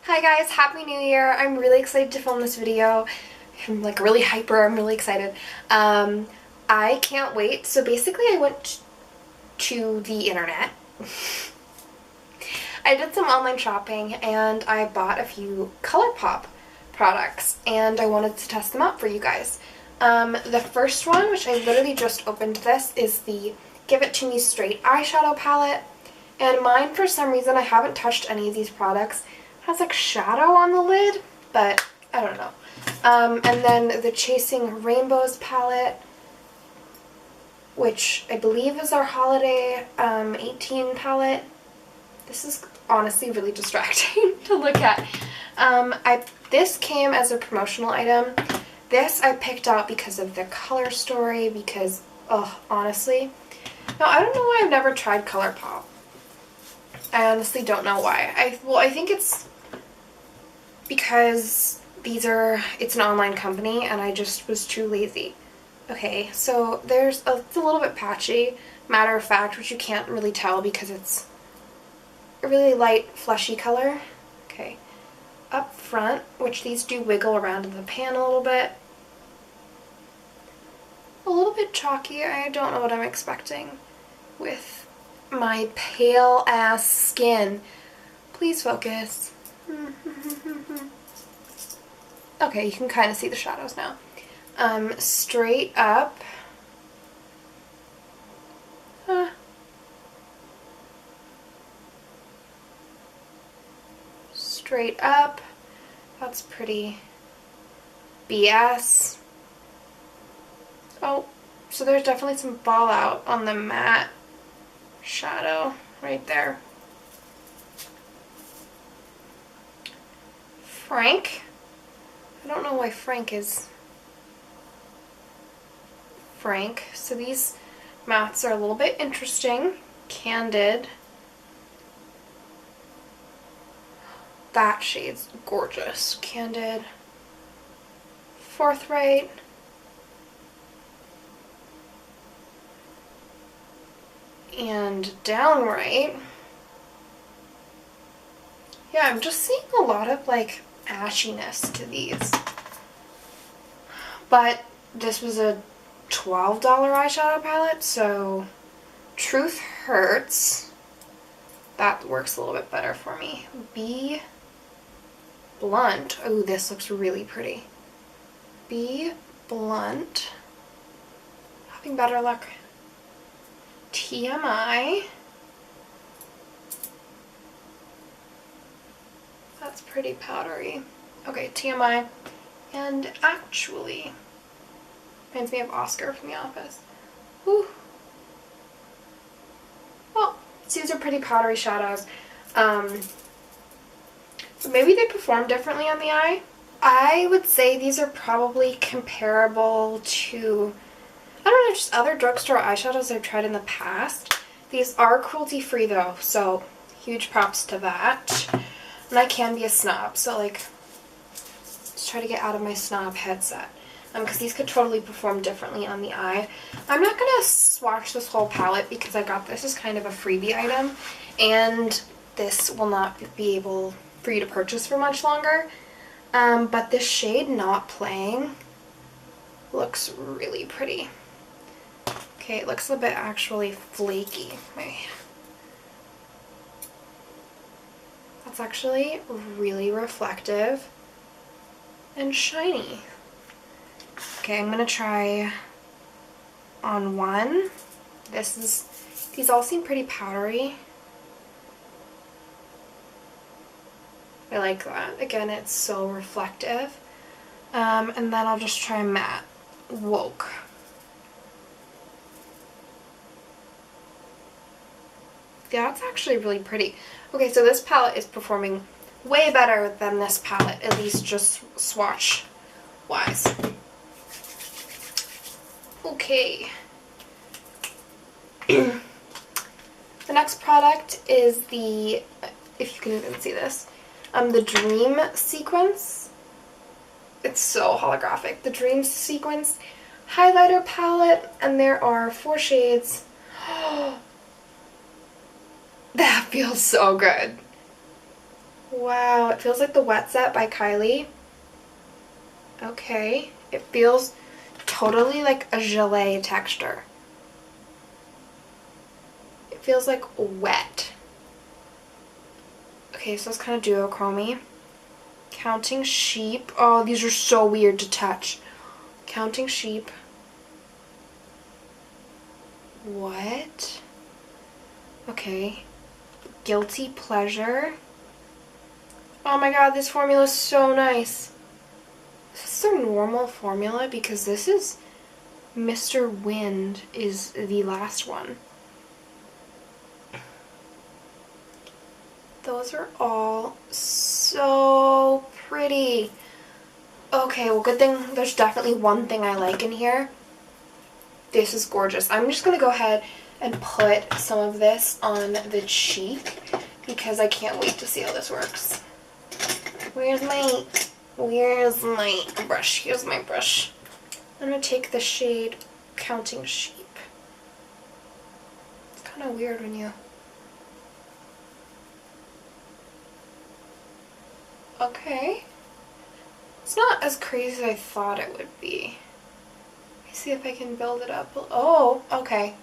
Hi guys, Happy New Year! I'm really excited to film this video. I'm like really hyper, I'm really excited. I can't wait. So basically I went to the internet. I did some online shopping and I bought a few Colourpop products and I wanted to test them out for you guys. The first one, which I literally just opened this, is the Give It To Me Straight eyeshadow palette. And mine, for some reason, I haven't touched any of these products, has like shadow on the lid, but I don't know. And then the Chasing Rainbows palette, which I believe is our holiday 18 palette. This is honestly really distracting to look at. This came as a promotional item. This I picked out because of the color story, because, honestly. Now, I don't know why I've never tried Colourpop. I honestly don't know why. I think it's because it's an online company and I just was too lazy. Okay, so it's a little bit patchy, matter of fact, which you can't really tell because it's a really light, fleshy color. Okay, up front, which these do wiggle around in the pan a little bit. A little bit chalky. I don't know what I'm expecting with my pale ass skin. Please focus. Okay, you can kind of see the shadows now. Straight up. Straight up. That's pretty BS. Oh, so there's definitely some fallout on the matte shadow right there. Frank. I don't know why Frank is Frank. So these mattes are a little bit interesting. Candid. That shade's gorgeous. Candid. Forthright. And downright. Yeah, I'm just seeing a lot of like ashiness to these. But this was a $12 eyeshadow palette, so Truth Hurts. That works a little bit better for me. Be Blunt. Oh, this looks really pretty. Be Blunt. Having better luck. TMI. That's pretty powdery. Okay, TMI. And Actually. Reminds me of Oscar from The Office. Whew. Well, these are pretty powdery shadows. So maybe they perform differently on the eye. I would say these are probably comparable to, I don't know, just other drugstore eyeshadows I've tried in the past. These are cruelty-free though, so huge props to that. And I can be a snob, so like, let's try to get out of my snob headset. Because these could totally perform differently on the eye. I'm not going to swatch this whole palette because I got this as kind of a freebie item. And this will not be able for you to purchase for much longer. But this shade Not Playing looks really pretty. Okay, it looks a bit actually flaky. That's actually really reflective and shiny. Okay, I'm gonna try on one. These all seem pretty powdery. I like that. Again, it's so reflective. And then I'll just try matte. Woke. Yeah, that's actually really pretty. Okay, so this palette is performing way better than this palette, at least just swatch-wise. Okay. The next product is the, if you can even see this, the Dream Sequence. It's so holographic. The Dream Sequence highlighter palette, and there are 4 shades. That feels so good. Wow, it feels like the Wet Set by Kylie. Okay, it feels totally like a gelée texture. It feels like wet. Okay, so it's kind of duochromy. Counting Sheep. Oh, these are so weird to touch. Counting Sheep. What? Okay. Guilty Pleasure. Oh my god, this formula is so nice. Is this their normal formula? Because this is Mr. Wind is the last one. Those are all so pretty. Okay, well, good thing there's definitely one thing I like in here. This is gorgeous. I'm just going to go ahead and put some of this on the cheek because I can't wait to see how this works. Where's my brush? Here's my brush. I'm going to take the shade Counting Sheep. It's kind of weird when you... Okay. It's not as crazy as I thought it would be. Let me see if I can build it up. Oh, okay.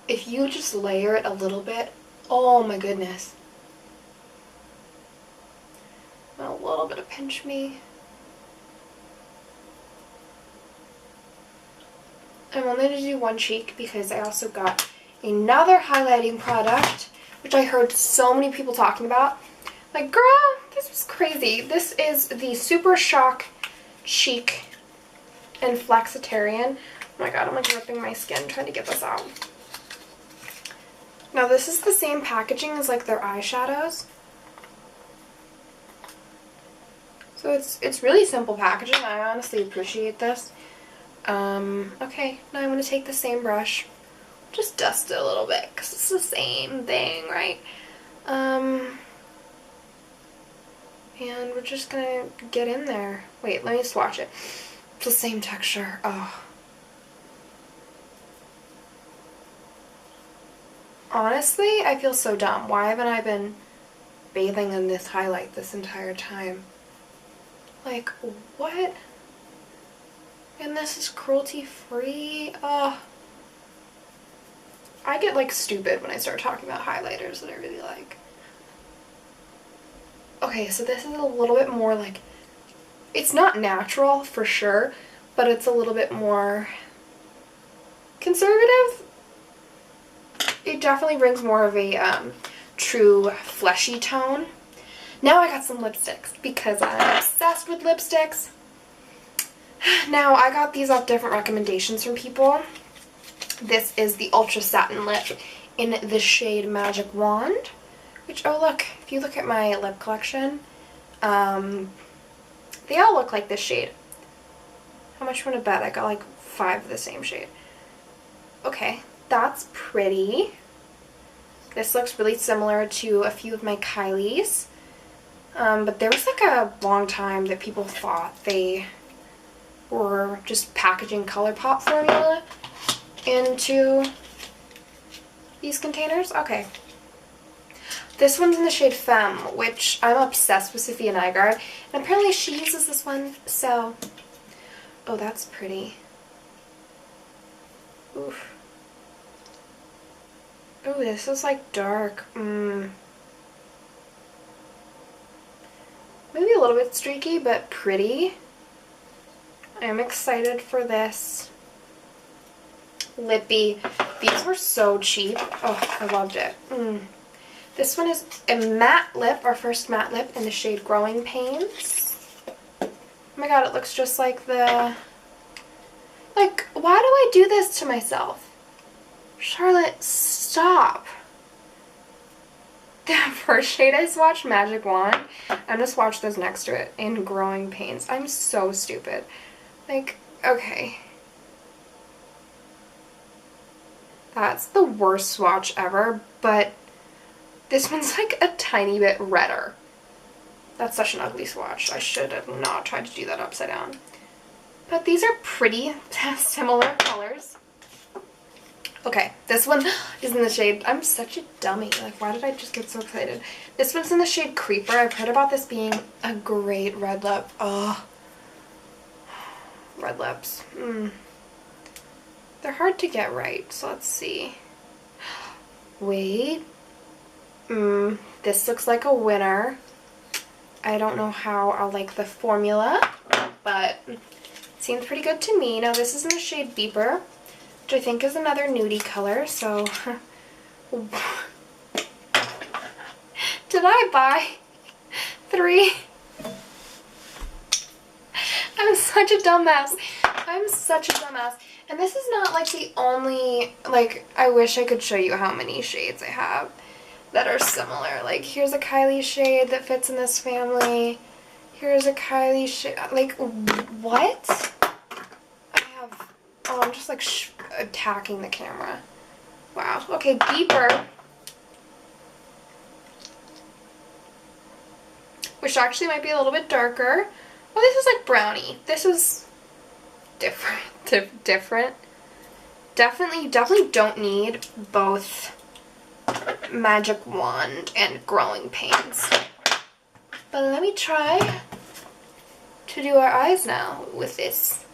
If you just layer it a little bit, oh my goodness. A little bit of Pinch Me. I'm only going to do one cheek because I also got another highlighting product, which I heard so many people talking about. Like, girl, this was crazy. This is the Super Shock Cheek and Flexitarian. Oh my god, I'm like ripping my skin trying to get this out. Now this is the same packaging as like their eyeshadows. So it's really simple packaging. I honestly appreciate this. Okay, now I'm going to take the same brush. Just dust it a little bit because it's the same thing, right? And we're just gonna get in there. Wait, let me swatch it. It's the same texture. Oh. Honestly, I feel so dumb. Why haven't I been bathing in this highlight this entire time? Like, what? And this is cruelty-free? Oh. I get, like, stupid when I start talking about highlighters that I really like. Okay, so this is a little bit more like, it's not natural for sure, but it's a little bit more conservative. It definitely brings more of a true fleshy tone. Now I got some lipsticks because I'm obsessed with lipsticks. Now I got these off different recommendations from people. This is the Ultra Satin Lip in the shade Magic Wand. Which, oh look, if you look at my lip collection, they all look like this shade. How much you want to bet? I got like 5 of the same shade. Okay, that's pretty. This looks really similar to a few of my Kylie's. But there was like a long time that people thought they were just packaging Colourpop formula into these containers. Okay. This one's in the shade Femme, which I'm obsessed with Sophia Nygaard. And apparently she uses this one, so... Oh, that's pretty. Oof. Ooh, this is like dark. Maybe a little bit streaky, but pretty. I'm excited for this. Lippy. These were so cheap. Oh, I loved it. This one is a matte lip, our first matte lip in the shade Growing Pains. Oh my god, it looks just like the... Like, why do I do this to myself? Charlotte, stop. The first shade I swatched, Magic Wand. I'm gonna swatch this next to it in Growing Pains. I'm so stupid. Like, okay. That's the worst swatch ever, but this one's like a tiny bit redder. That's such an ugly swatch. I should have not tried to do that upside down. But these are pretty similar colors. Okay, this one is in the shade, I'm such a dummy. Like, why did I just get so excited? This one's in the shade Creeper. I've heard about this being a great red lip. Oh, red lips. They're hard to get right, so let's see. Wait. This looks like a winner. I don't know how I'll like the formula, but it seems pretty good to me. Now this is in the shade Beeper, which I think is another nudie color, so did I buy 3? I'm such a dumbass. I'm such a dumbass. And this is not like the only, like, I wish I could show you how many shades I have that are similar. Like, here's a Kylie shade that fits in this family. Here's a Kylie shade. Like, what? I have, oh, I'm just like attacking the camera. Wow. Okay, Beeper. Which actually might be a little bit darker. Oh, this is like brownie. This is different. Different. Definitely don't need both Magic Wand and Growing Pains. But let me try to do our eyes now with this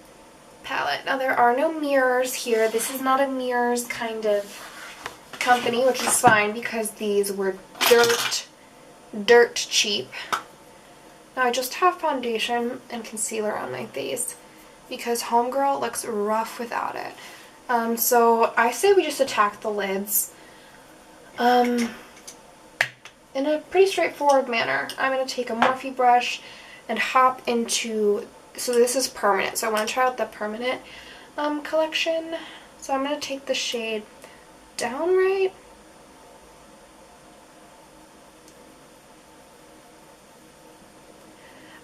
palette. Now there are no mirrors here. This is not a mirrors kind of company, which is fine because these were dirt cheap. Now I just have foundation and concealer on my face because Homegirl looks rough without it. So I say we just attack the lids in a pretty straightforward manner. I'm going to take a Morphe brush and hop into, so this is permanent, so I want to try out the permanent collection. So I'm going to take the shade Downright.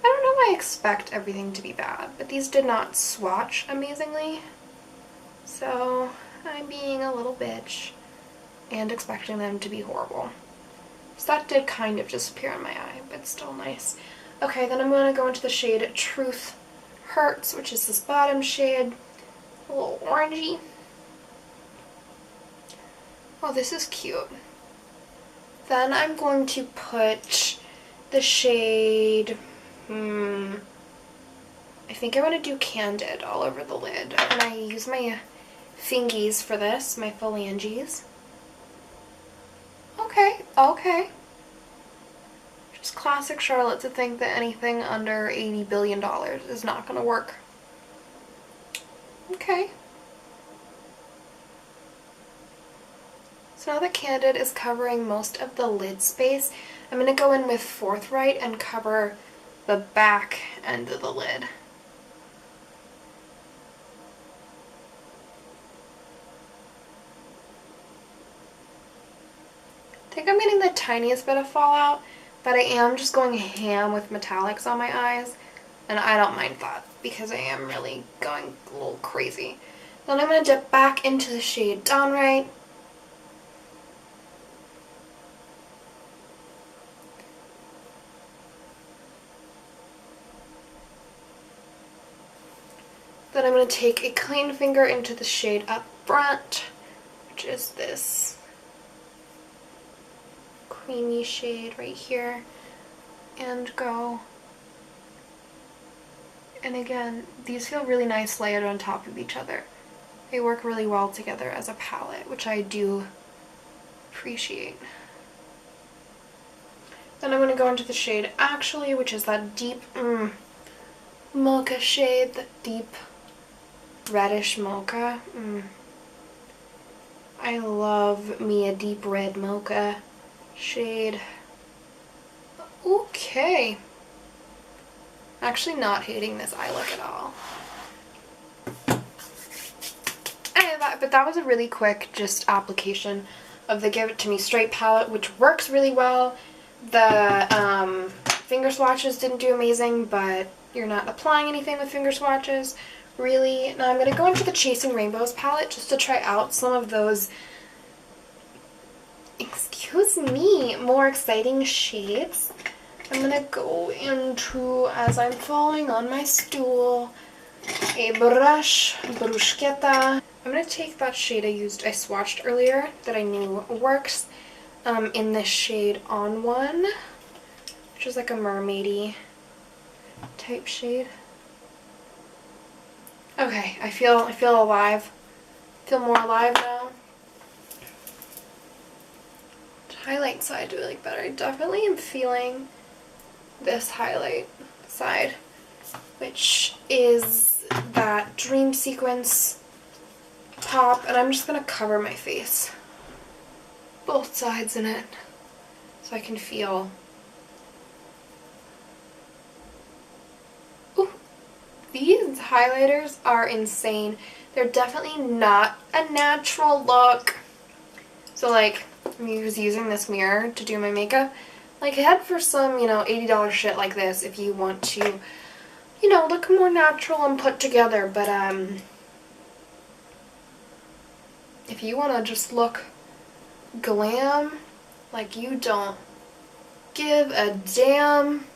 I don't know why I expect everything to be bad, but these did not swatch amazingly. So I'm being a little bitch and expecting them to be horrible. So that did kind of disappear in my eye, but still nice. Okay, then I'm going to go into the shade Truth Hurts, which is this bottom shade. A little orangey. Oh, this is cute. Then I'm going to put the shade, I think I want to do Candid all over the lid. And I use my fingies for this, my phalanges. Okay. Just classic Charlotte to think that anything under $80 billion is not going to work. Okay. So now that Candid is covering most of the lid space, I'm going to go in with Forthright and cover the back end of the lid. I think I'm getting the tiniest bit of fallout, but I am just going ham with metallics on my eyes, and I don't mind that because I am really going a little crazy. Then I'm going to dip back into the shade Downright. Then I'm going to take a clean finger into the shade Up Front, which is this creamy shade right here, and go. And again, these feel really nice layered on top of each other. They work really well together as a palette, which I do appreciate. Then I'm going to go into the shade Actually, which is that deep mocha shade, that deep reddish mocha. I love me a deep red mocha shade. Okay. Actually not hating this eye look at all. But that was a really quick just application of the Give It To Me Straight palette, which works really well. The finger swatches didn't do amazing, but you're not applying anything with finger swatches, really. Now I'm going to go into the Chasing Rainbows palette just to try out some of those, excuse me, more exciting shades. I'm going to go into, as I'm falling on my stool, a bruschetta. I'm going to take that shade I swatched earlier that I knew works in this shade On One, which is like a mermaidy type shade. Okay, I feel alive. I feel more alive now. Highlight side do I like better? I definitely am feeling this highlight side, which is that Dream Sequence pop, and I'm just going to cover my face, both sides in it, so I can feel. Ooh, these highlighters are insane. They're definitely not a natural look. So like, I was using this mirror to do my makeup. Like, head for some, you know, $80 shit like this if you want to, you know, look more natural and put together. But if you want to just look glam, like you don't give a damn.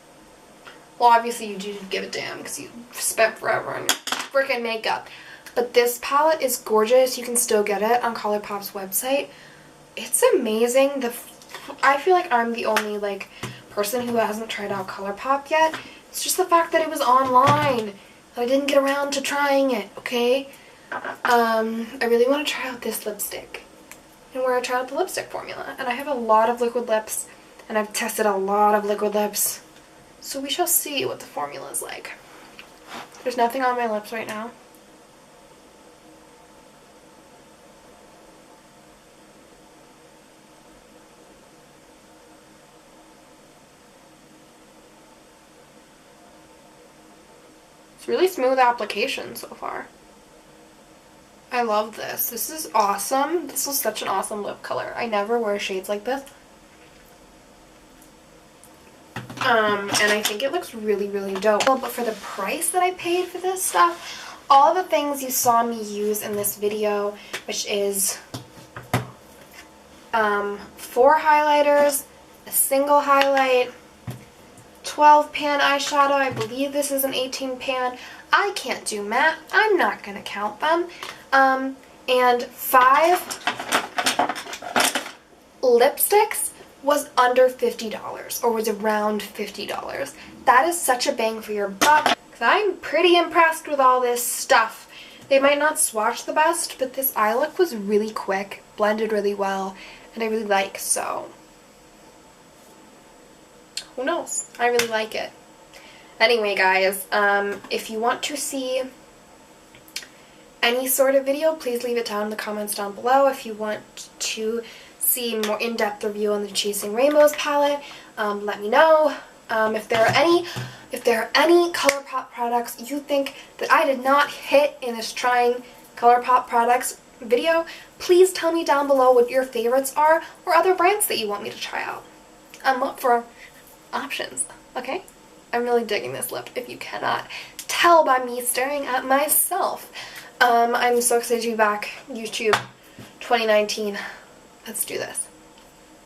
Well, obviously you do give a damn because you spent forever on your freaking makeup. But this palette is gorgeous. You can still get it on Colourpop's website. It's amazing. I feel like I'm the only like person who hasn't tried out Colourpop yet. It's just the fact that it was online that I didn't get around to trying it, okay? I really want to try out this lipstick and where I tried out the lipstick formula. And I have a lot of liquid lips and I've tested a lot of liquid lips. So we shall see what the formula is like. There's nothing on my lips right now. It's really smooth application so far. I love this. This is awesome. This is such an awesome lip color. I never wear shades like this. And I think it looks really, really dope. But for the price that I paid for this stuff, all the things you saw me use in this video, which is 4 highlighters, a single highlight, 12 pan eyeshadow, I believe this is an 18 pan, I can't do math, I'm not going to count them, and 5 lipsticks was under $50, or was around $50. That is such a bang for your buck, because I'm pretty impressed with all this stuff. They might not swatch the best, but this eye look was really quick, blended really well, and I really like, so who knows? I really like it. Anyway, guys, if you want to see any sort of video, please leave it down in the comments down below. If you want to see more in-depth review on the Chasing Rainbows palette, let me know. If there are any Colourpop products you think that I did not hit in this trying Colourpop products video, please tell me down below what your favorites are or other brands that you want me to try out. I'm up for options, okay? I'm really digging this lip, if you cannot tell by me staring at myself. I'm so excited to be back. YouTube 2019. Let's do this.